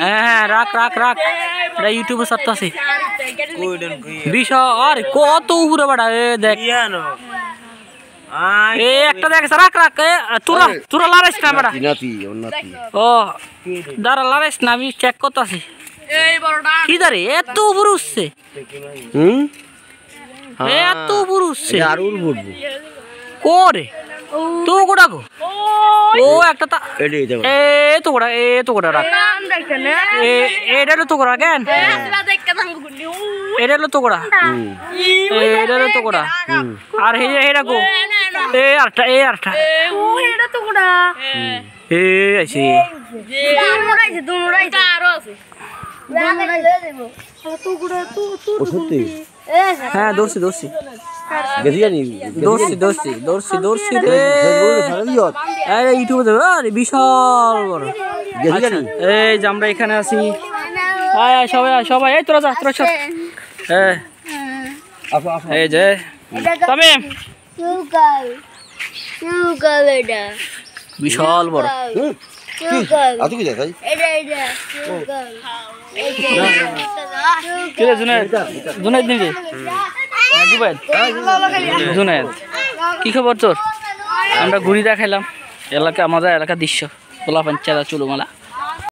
হ্যাঁ রাখ রাখ রাখ, এটা ইউটিউবে সারতে আছে বিশাল। আরে কত উপরে বাড়া, এ দেখ এ একটা দেখ, রাখ রাখ, তোরা তোরা লারাইস না বাড়া। ও দাঁড়া লারাইস না, আমি চেক করতে আছি। কি দাঁড়ে এত উপরে উঠছে, এত উপরে উঠছে করে তো গোটা গো। ও একটা তো গোটা, এ তো গোটা রাখ, এটা তো গোটা কেন, এটা তো গোটা, এটা তো গোটা। আর হেরা গো এ আরটা, এ আরটা এ আছে হ্যাঁ দৌড়ছি দৌড়ছি দৌড়ছি দৌড়ছি দৌড়ছি দৌড়ছি রে, ইউটিউবে দেবো। আরে বিশাল বড়। এই যে আমরা এখানে আছি, আয় আয় সবাই, আয় সবাই, এই তোরা যা, তোরা সব এই যে তামিম বিশাল বড়। জুনায়েদ কি খবর তোর? আমরা ঘুরি দেখাইলাম এলাকা, আমাদের এলাকার দৃশ্য, পোলা পাঞ্চারা চুলুমালা।